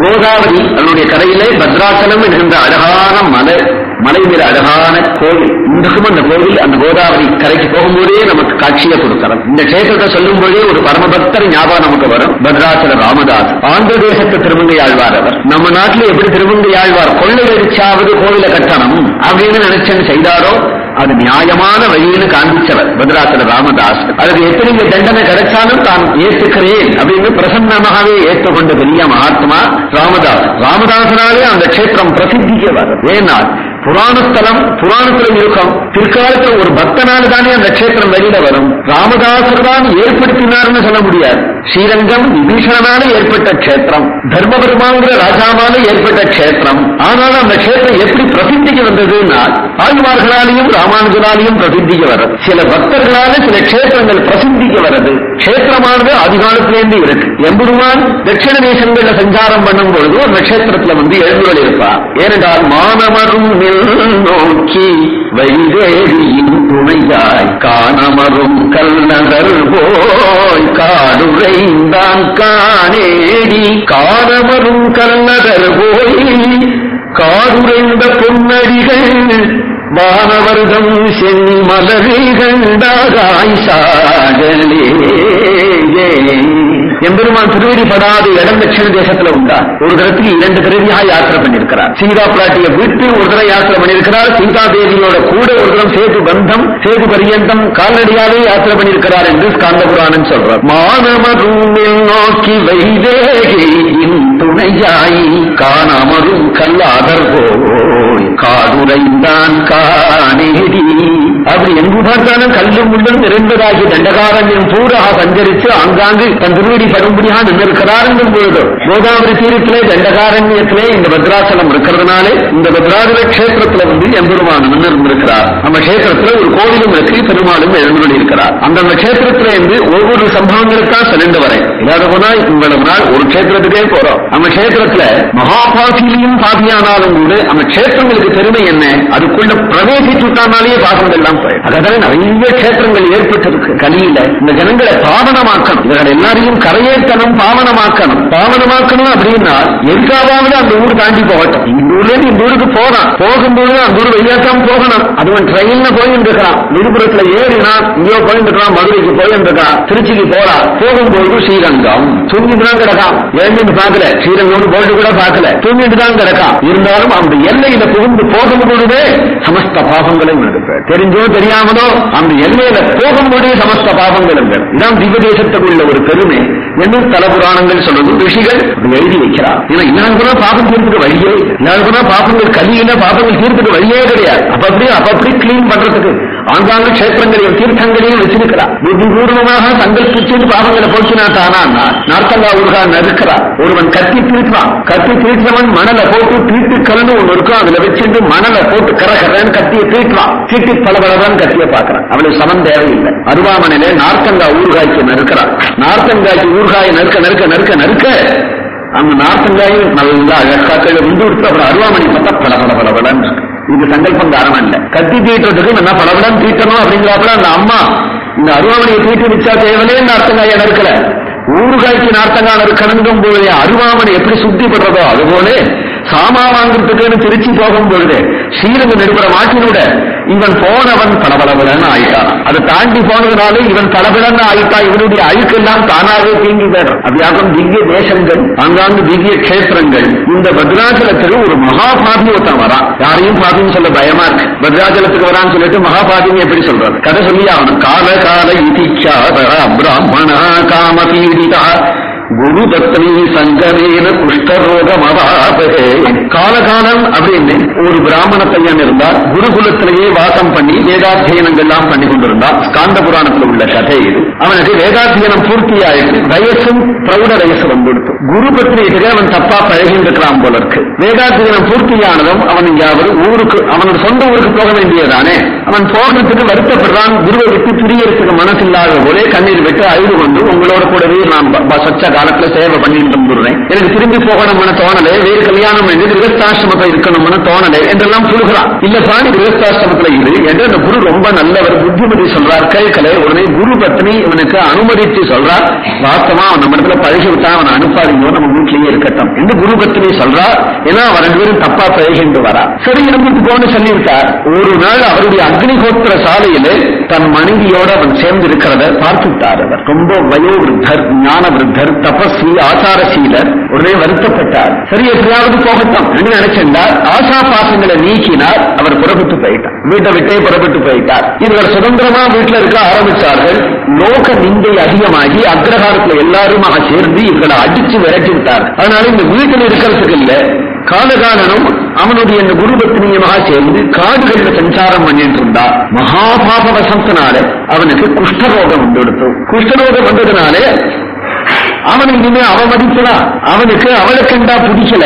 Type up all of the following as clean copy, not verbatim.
கோதாவரி அதனுடைய கரையிலே பத்ராச்சலம் என்கின்ற அழகான மலை மீது அழகான கோவில். இன்றைக்கும் அந்த கோவில் அந்த கோதாவரி கரைக்கு போகும்போதே நமக்கு காட்சியை கொடுக்கலாம். இந்த கஷேத்திரத்தை சொல்லும் போதே ஒரு பரமபக்தர் ஞாபகம் நமக்கு வரும். பத்ராச்சல ராமதாஸ் ஆந்திர தேசத்து திருமங்கை ஆழ்வார். அவர் நம்ம நாட்டில் எப்படி திருமங்கை ஆழ்வார் கொள்ளையடிச்சாவது கோவில கட்டணம் அப்படின்னு நினைச்சேன்னு செய்தாரோ அது நியாயமான வழியின்னு காண்பிச்சவர் பத்ராச்சல ராமதாஸ். அதுக்கு எப்படி தண்டனை கிடைச்சாலும் தான் ஏற்றுக்கிறேன் அப்படின்னு பிரசன்னமாகவே ஏற்றுக்கொண்ட பெரிய மகாத்மா ராமதாஸ். ராமதாசனாலே அந்த கஷேத்திரம் பிரசித்திக்கு வரும். ஏன்னா புராணஸ்தலம் புராணத்தில் இருக்கும். பிற்காலத்தில் ஒரு பக்தனால தானே அந்த கஷேத்திரம் வெளியில வரும். ராமதாசர் தான் ஏற்படுத்தினார்னு சொல்ல முடியாது. ஸ்ரீரங்கம் விபீஷணனால ஏற்பட்ட கஷேத்திரம், தர்மபெருமாங்கிற ராஜாவால ஏற்பட்ட கஷேத்திரம். ஆனாலும் அந்த கஷேத்திரம் எப்படி பிரசித்திக்கு வந்ததுன்னா ஆழ்வார்களாலையும் ராமானுஜராலையும் பிரசித்திக்கு வர்றது. சில பக்தர்களால சில கஷேத்திரங்கள் பிரசித்திக்கு வர்றது. கஷேத்திரமானது அதிகாலத்திலேருந்து இருக்கு. எம்பெருமான் தட்சிண தேசங்கள்ல சஞ்சாரம் பண்ணும் பொழுது அந்த கஷேத்திரத்துல எழுந்துள்ள இருப்பார். ஏனென்றால் மானவரும் நோக்கி வைதேவியின் துணையாய் காணமரும் கல்லதர் போய் காடுரைந்தான் காணேடி காணமரும் கல்லதர் போய் காடுரைந்த பொன்னடிகள் வானவர்தம் செம்மலரிகண்டாய் சாகலே. எம்பெருமான் திருவடிப்படாத இடம் தட்சிண தேசத்துல உண்டா. ஒரு தரத்துக்கு 2 பிறவியாக யாத்திரை பண்ணியிருக்கிறார். சீதா பிராட்டிய வீட்டு ஒரு தடவை யாத்திரை பண்ணியிருக்கிறார். சீதா தேவியோட கூட ஒரு தரம் சேது பந்தம் சேது பரியந்தம் கால்நடையாவே யாத்திரை பண்ணியிருக்கிறார் என்று ஸ்காந்த புராணம் சொல்றார். மானமரும் நோக்கி வைதேகியின் துணையாய் காணமரும் கல்லாதர் போய் காடுரைந்தான் காணேடி. அப்படி எங்கு பார்த்தாலும் கல்லும் முள்ளும் நிறைந்ததாகி தண்டகாரண்யம் பூரா சஞ்சரித்து ஆங்காங்கு தன் திருவடி படும்படியாக நின்றிருக்கிறார் என்னும் பொழுது கோதாவரி தீரத்திலே தண்டகாரண்யத்திலே இந்த பத்ராச்சலம் இருக்கிறதுனாலே இந்த பத்ராச்சல கஷேத்திரத்தில் எம்பெருமான் நின்றிருக்கிறார். நம்ம கஷேத்திரத்தில் ஒரு கோவிலும் இருக்கு, பெருமாளும் எழுந்துள்ளி இருக்கிறார். அந்த கஷேத்திரத்தில இருந்து ஒவ்வொரு சம்பவங்களுக்கா சென்று வரேன். இல்லாத போனா இவ்வளவு நாள் ஒரு கஷேத்திரத்துக்கே போறோம். நம்ம கஷேத்திரத்துல மகாபாசிலையும் பாதியானாலும் கூட அந்த கஷேத்திரங்களுக்கு பெருமை என்ன, அதுக்குள்ள பிரவேசிச்சுட்டானாலே பாசம் எல்லாம் அதான் நிறைய கஷேத்திரங்கள் ஏற்பட்டிருக்கு. கலியில இந்த ஜனங்களை பாவனமாக்கணும், இவர்கள் எல்லாரையும் கரையேற்றணும், பாவனமாக்கணும். பாவனமாக்கணும் அப்படின்னா எதுக்காவது அந்த ஊர் தாண்டி போகட்டும். இந்த ஊர்ல இருந்து இந்த ஊருக்கு போறான், போகும்போது அந்த ஊர் வெளியாட்டம் போகணும். அதுவன் ட்ரெயின்ல போயிட்டு இருக்கான், விழுப்புரத்துல ஏறினா இங்கோ போயிட்டு இருக்கான், மதுரைக்கு போயிட்டு இருக்கான், திருச்சிக்கு போறான். போகும்போது ஸ்ரீரங்கம் தூங்கிட்டு தான் கிடக்கான். எழுந்து பார்க்கல, ஸ்ரீரங்கம் போயிட்டு கூட பார்க்கல, தூங்கிட்டு தான் கிடக்கான். இருந்தாலும் அந்த எல்லையில புகுந்து போகும்போதுவே சமஸ்த பாவங்களும் தெரிஞ்சோ தெரியாமலோ அந்த எல்லையில போகும்போதே சமஸ்த பாவங்களும். இதான் திவ்ய தேசத்துக்குள்ள ஒரு பெருமை என்று தல புராணங்கள் சொல்றது. ரிஷிகள் எழுதி வைக்கிறார். ஏன்னா இல்லாத பாபம் தீர்த்துக்கு வழியே, இல்லாத பாபங்கள் கலியில பாபங்கள் தீர்த்துக்கு வழியே கிடையாது. அப்படி கிளீன் பண்றதுக்கு ஆங்காங்க கஷேத்திரங்களையும் தீர்த்தங்களையும் வச்சிருக்கிறார். புத்திபூர்வமாக சங்கல்பிச்சு பாவங்களை போக்கினா தானா நார்த்தங்கா ஊருகா நறுக்கிறார். ஒருவன் கத்தி தீர்த்தான், கத்தி தீர்த்தவன் மணலை போட்டு தீர்த்து கல்னு ஒன்று இருக்கும், அதுல வச்சுட்டு மணலை போட்டு கரகரன் கத்தியை தீர்த்தான். தீட்டி பலபலதான் கத்தியை பார்க்கிறான். அவளுக்கு சமம் தேவையில்லை. அருவாமனையிலே நார்த்தங்கா ஊறுகாய்க்கு நறுக்கிறான். நார்த்தங்காய்க்கு ஊறுகாயை நறுக்க நறுக்க நறுக்க நறுக்க அந்த நார்த்தங்காயும் நல்லா அழகாக்கள் வந்து விட்டு அப்புறம் அருவாமணி பார்த்தா பலபலபலபலன்னு இருக்கு. இது சங்கல்பம் காரணம் இல்ல. கத்தி தீட்டுறதுக்கு நல்லா பலபலம் தீட்டணும் அப்படிங்கிறாப்புல அந்த அம்மா இந்த அருவாமணியை தீட்டி வச்சா தேவனே நார்த்தங்காயை நறுக்கல, ஊறுகாய்க்கு நார்த்தங்கா நறுக்கணுங்கும் போது அருவாமனை எப்படி சுத்திப்படுறதோ அதுபோல சாமா வாங்குறதுக்கு திருச்சி போகும் பொழுது ஸ்ரீரங்கம் நெடுப்புற மாட்டினோட இவன் போனவன் பலபலபலன்னு ஆயிட்டான். அதை தாண்டி போனதுனால இவன் பலபலன்னு ஆயிட்டா. இவனுடைய அழுக்கெல்லாம் தானாகவே தீங்கி போயிடும். அப்படியாகும் திவ்ய தேசங்கள் ஆங்காங்கு திவ்ய கஷேத்திரங்கள். இந்த பத்ராச்சலத்துக்கு ஒரு மகாபாதி ஒருத்தன் வரான். யாரையும் பாதின்னு சொல்ல பயமா இருக்கு. பத்ராச்சலத்துக்கு வரான்னு சொல்லிட்டு மகாபாதின்னு எப்படி சொல்றது? கதை சொல்லி அவன் கால கால இதிச்சாத பிராமணா காமபீடிதா குரு தத்னி சங்கரேன குஷ்டரோகமவாபகே. காலகாலம் அப்படின்னு ஒரு பிராமண பையன் இருந்தார். குருகுலத்திலேயே வாசம் பண்ணி வேதாத்தியனங்கள்லாம் பண்ணி கொண்டிருந்தார். ஸ்காந்த புராணத்தில் உள்ள கதை இது. அவனுக்கு வேதாத்தியனம் பூர்த்தியாயிருக்கு. வயசும் பிரௌட வயசு வந்துடுத்து. குரு பத்னிக்கு அவன் தப்பா பழகின்றிருக்கிறான் போல இருக்கு. வேதாத்தியனம் பூர்த்தியானதும் அவன் எங்கேயாவது ஊருக்கு அவனோட சொந்த ஊருக்கு போக வேண்டியதானே. அவன் போகிறதுக்கு வருத்தப்படுறான். குருவை விட்டு பிரியறதுக்கு மனசில்லாத போலே கண்ணீர் விட்டு அழுது கொண்டு உங்களோட கூடவே நான் சொச்ச காலத்துல சேவை பண்ணிட்டு வந்துடுறேன், எனக்கு திரும்பி போகணும்னு தோணலை, வேறு கல்யாணம் பண்ணி கிரகஸ்தாசிரமத்தை இருக்கணும்னு தோணலை இல்லை என்றெல்லாம் சொல்லுகிறான். இல்ல பாணி கிரகஸ்தாசிரமத்தில் இரு என்று அந்த குரு ரொம்ப நல்லவர், புத்திமதி சொல்றார், கேட்கல. உடனே குரு பத்னி இவனுக்கு அனுமதித்து சொல்றார், வாஸ்தவமா அவன் நம்ம இடத்துல பழகி விட்டா அவன் அனுப்பாதீங்க, நம்ம வீட்டிலேயே இருக்கட்டும் என்று குரு பத்னி சொல்றார். ஏன்னா அவன் 2 பேரும் தப்பா பழகிட்டு வரா. சரி இருந்துட்டு போன்னு சொல்லியிருக்கார். ஒரு நாள் அவருடைய அக்னிஹோத்திர சாலையில தன் மனைவியோட அவன் சேர்ந்து இருக்கிறத பார்த்துட்டார். அவர் ரொம்ப வயோவிருத்தர், ஞான விருத்தர், தபஸ்வி, ஆச்சாரசீலர். உடனே வருத்தப்பட்டார். சரி எப்படியாவது போகட்டும் என்று நினைச்சிருந்தார். ஆசா பாசங்களை நீக்கினார். அவர் புறப்பட்டு போயிட்டார், வீட்டை விட்டே புறப்பட்டு போயிட்டார். இவர் சுதந்திரமா வீட்டில் இருக்க ஆரம்பித்தார்கள். லோக நிந்தை அதிகமாகி அக்ரஹாரத்தில் எல்லாருமாக சேர்ந்து இவர்களை அடிச்சு விரட்டி விட்டார். அதனால இந்த வீட்டில் இருக்கிறதுக்கு இல்ல, காலகாலனும் அவனுடைய இந்த குருபத்னியமாக சேர்ந்து காடுகளில் சஞ்சாரம் பண்ணிட்டு இருந்தார். மகாபாப வசத்தினால அவனுக்கு குஷ்டரோகம் வந்துடுத்து. குஷ்டரோகம் வந்ததுனாலே அவன் இனிமே அவமதிக்கலாம். அவனுக்கு அவளை கண்டா பிடிக்கல,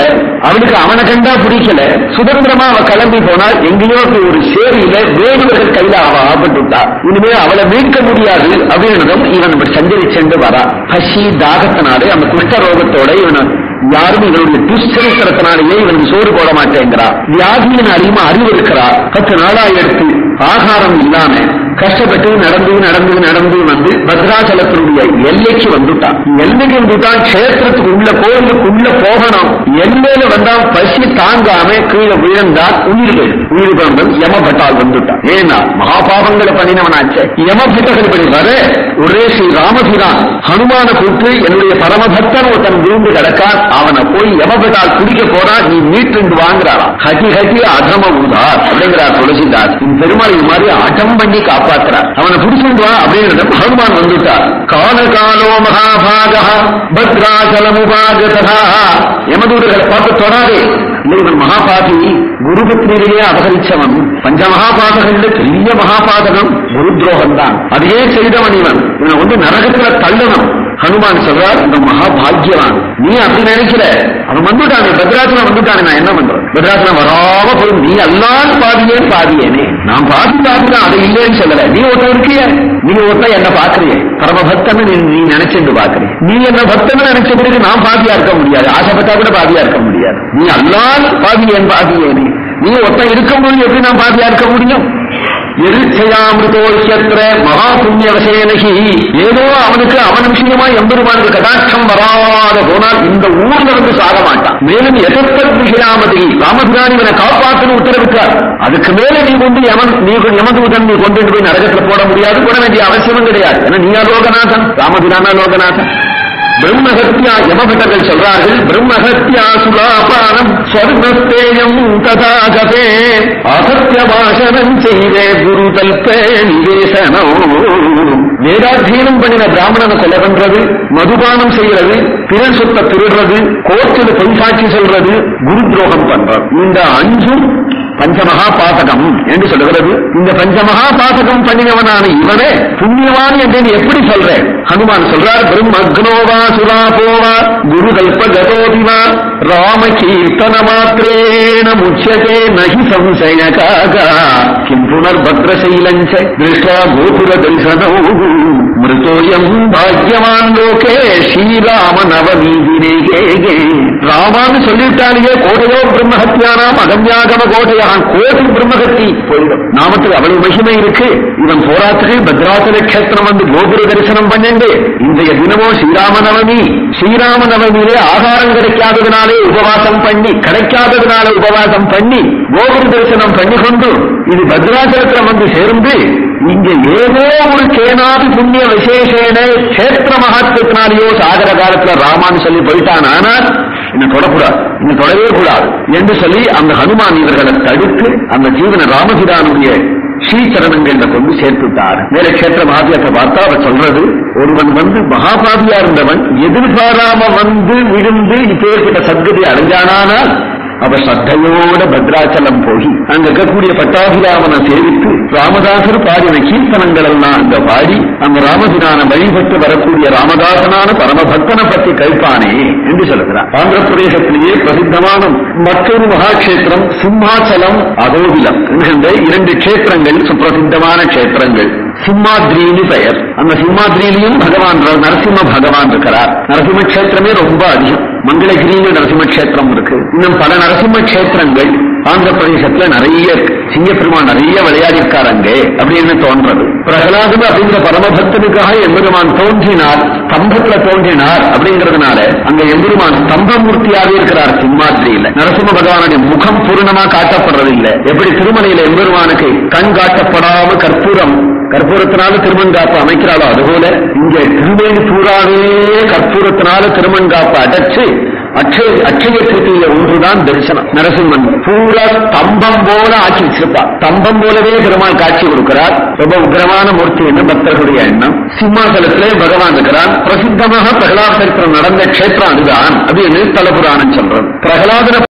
அவனுக்கு அவனை கண்டா பிடிக்கல. சுதந்திரமா அவ கிளம்பி போனால் எங்கேயோ ஒரு சேரியில வேடுவர்கள் கையில அவ ஆபட்டுட்டார். இனிமே அவளை மீட்க முடியாது அப்படின்றதும் இவன் சஞ்சரிச்சென்று வரா. பசி தாகத்தினாலே அந்த குஷ்டரோகத்தோட இவன் யாரும் இவனுடைய துஷ்சரித்திரத்தினாலேயே இவனுக்கு சோறு போட மாட்டேங்கிறார். வியாதியின் அதிகமா அறிவு இருக்கிறார். 10 நாளா எடுத்து ஆகாரம் இல்லாம கஷ்டப்பட்டு நடந்து நடந்து நடந்து வந்து பத்ராச்சலத்தினுடைய எல்லைக்கு வந்துட்டான். எல்லைக்கு வந்துட்டான். கஷேத்திரத்துக்கு உள்ள கோயிலுக்குள்ள போகணும். எல்லையில வந்தான். பசி தாங்காம கீழே விழுந்தான். உயிர் பிறந்தன் யமபட்டால் வந்துட்டான். ஏன்னா மகாபாபங்களை பண்ணினவனாச்சே. யமபட்டர்கள் படி வர ஒரே ஸ்ரீ ராமபிரான் ஹனுமான கூட்டு என்னுடைய பரமபக்தன் ஒருத்தன் விழுந்து கிடக்கான், அவனை போய் யமபட்டால் குடிக்க போறான், நீ மீட்டு வாங்குறான். ஹட்டி ஹட்டி அதம உதார் அப்படிங்கிறார் துளசிதாஸ். பெருமாள் இது மாதிரி அடம் பண்ணி காப்பாற்றுறார். அவனை பிடிச்சிட்டு வா அப்படிங்கிறத ஹனுமான் வந்துட்டார். காலகாலோ மகாபாக பத்ராச்சலமுபாகதா. யமதூதர்களை பார்த்து தொடாதே. இல்லை, இவன் மகாபாதி, குருபத்னியிலேயே அபகரிச்சவன். பஞ்சமகாபாதகள்ல பெரிய மகாபாதகம் குருத்ரோகம் தான். அதையே செய்தவன் இவன். இவனை வந்து நரகத்துல தள்ளணும். ஹனுமான் சொல்றார், இந்த மகாபாகியவான். நீ அப்படி நினைக்கிற, அவன் வந்துட்டானே, பத்ராசனம் வந்துட்டானே, நான் என்ன பண்றேன்? பத்ராசனம் வராம போய் நீ எல்லாம் பாதியேனே. நான் பாதிதான், அதை இல்லைன்னு சொல்லல. நீ ஒருத்தன் இருக்கிய, நீ ஒருத்தன் என்ன பாக்குறிய, பரமபக்தன்னு நீ நினைச்சு பாக்குறிய. நீ என்ன பக்தன்னு நினைச்ச பிறகு நான் பாதியா இருக்க முடியாது, ஆசைப்பட்டா கூட பாதியா இருக்க முடியாது. நீ எல்லாம் பாதியேனே. நீ ஒருத்தன் இருக்கும்போது எப்படி நான் பாதியா இருக்க முடியும்? எரிச்சயாமிருதோஷத்திர மகா புண்ணியவசேனகி. ஏதோ அவனுக்கு அவன் விஷயமா எம்பெருமானுக்கு கடாட்சம் வராத போனால் இந்த ஊர்ல இருந்து சாக மாட்டான். மேலும் எதத்தர் விஷயாமதி ராமபிரான் இவனை காப்பாற்றணும் உத்தரவிட்டார். அதுக்கு மேல நீ கொண்டு யமதூதன் நீ கொண்டு போய் நரகத்தில் போட முடியாது, போட வேண்டிய அவசியமும் கிடையாது. ஏன்னா நீயா லோகநாதன், ராமபிரானா லோகநாதன். பிரம்மஹத்யா யமபட்டர்கள் சொல்றார்கள், பிரம்மஹத்யா சுலாபானம் ஸ்வர்ணஸ்தேயம் ததாகதே அசத்யபாஷனம் செய்தே குரு தல்பே நிவேசனம். வேதாத்தியனம் பண்ணின பிராமணனை கொலை பண்றது, மதுபானம் செய்யறது, பிறர் சொத்தை திருடுறது, கோர்ட்டில் பொய் சாட்சி சொல்றது, குரு துரோகம் பண்றது. இந்த 5 பஞ்சமகா பாதகம் என்று சொல்லுகிறது. இந்த பஞ்சமகா பாதகம் பண்ணினவனான இவனே புண்ணியவான் என்று எப்படி சொல்றேன்? ஹனுமான் சொல்றார், பிரம்மக்னோவா சுராபோவா குரு கல்ப கதோதிவா ராம கீர்த்தன மாத்திரேன முச்சதே நகி சம்சயகாகா கிம் புனர்பத்ரசைலஞ்ச திருஷ்டா கோபுர தரிசனோ மிருதோயம் பாக்யவான் லோகே ஸ்ரீராம நவநீதினே. ராமான்னு சொல்லிட்டாலேயே கோட்டையோ பிரம்மஹத்யானாம் அகம்யாகம கோட்டையா, கோடி பிரம்மகத்தி போயிடும். நாமத்துக்கு அவ்வளவு மகிமை இருக்கு. இவன் போராத்துக்கு பத்ராசல கஷேத்திரம் வந்து கோபுர தரிசனம் பண்ணிண்டு இன்றைய தினமோ ஸ்ரீராமநவமி. ஸ்ரீராமநவமியிலே ஆகாரம் கிடைக்காததுனாலே உபவாசம் பண்ணி, கிடைக்காததுனால உபவாசம் பண்ணி கோபுர தரிசனம் பண்ணி கொண்டு இது பத்ராசலத்தில் வந்து சேர்ந்து இங்க ஏதோ ஒரு கேனாதி புண்ணிய விசேஷேன கஷேத்திர மகாத்மத்தினாலேயோ சாகர காலத்துல ராமான்னு சொல்லி போயிட்டான். ஆனால் இன்னும் தொடக்கூடாது, இன்னும் தொடவே கூடாது என்று சொல்லி அந்த ஹனுமான் இவர்களை தடுத்து அந்த ஜீவன ராமபிரானுடைய ஸ்ரீசரணங்கள்ல கொண்டு சேர்த்துட்டார். மேல கஷேத்திர மகாத்மியத்தை பார்த்தா அவர் சொல்றது, ஒருவன் வந்து மகாபாபியா இருந்தவன் எதிர்பாராம வந்து விழுந்து இப்பேற்பட்ட சத்கதி அடைஞ்சானால் அவர் சத்தையோட பத்ராச்சலம் போய் அங்க இருக்கக்கூடிய பட்டாபிராமனை சேவித்து ராமதாசர் பாடின கீர்த்தனங்கள் எல்லாம் அங்க பாடி அந்த ராமபிரான வழிபட்டு வரக்கூடிய ராமதாசனான பரமபக்தனை பற்றி கழிப்பானே என்று சொல்லுகிறார். ஆந்திர பிரதேசத்திலேயே பிரசித்தமான மற்றொரு மகாட்சேத்திரம் சிம்மாச்சலம் அகோபிலம் என்கின்ற 2 கஷேத்திரங்கள் சுப்பிரசித்தமான கஷேத்திரங்கள். சிம்மாத்ரின்னு பெயர். அந்த சிம்மாத்ரியிலையும் பகவான் நரசிம்ம பகவான் இருக்கிறார். நரசிம்ம கஷேத்திரமே ரொம்ப அதிகம். மங்களகிரியில் நரசிம்ம கஷேத்திரம் இருக்கு. இன்னும் பல நரசிம்ம கஷேத்திரங்கள் ஆந்திர பிரதேசத்துல நிறைய சிங்கப்பெருமான் நிறைய விளையாடிருக்காரங்க அப்படின்னு தோன்றது. பிரகலாதன் அப்படிங்கிற பரமபக்தனுக்காக எம்பெருமான் தோன்றினார், ஸ்தம்பத்துல தோன்றினார் அப்படிங்கிறதுனால அங்க எம்பெருமான் ஸ்தம்பமூர்த்தியாவே இருக்கிறார். சிம்மாதிரியில நரசிம்ம பகவானுடைய முகம் பூர்ணமா காட்டப்படுறது இல்லை. எப்படி திருமலையில எம்பெருமானுக்கு கண் காட்டப்படாம கற்பூரத்தினால திருமண்காப்பு அமைக்கிறாளோ அதுபோல இங்க திருமேனி பூராவே கற்பூரத்தினால திருமண்காப்பு அடைச்சு அட்சய திருத்தியில ஒன்றுதான் தரிசனம். நரசிம்மன் பூரா ஸ்தம்பம் போல ஆக்கி வச்சிருப்பார். ஸ்தம்பம் போலவே பெருமாள் காட்சி கொடுக்கிறார். ரொம்ப உக்கிரமான மூர்த்தி என்ன பக்தர்களுடைய எண்ணம். சிம்மாசலத்திலே பகவான் இருக்கிறான். பிரசித்தமாக பிரகலாத சரித்திரம் நடந்த கஷேத்திரம் அதுதான் அப்படின்னு தல புராணம் சொல்றது. பிரகலாதன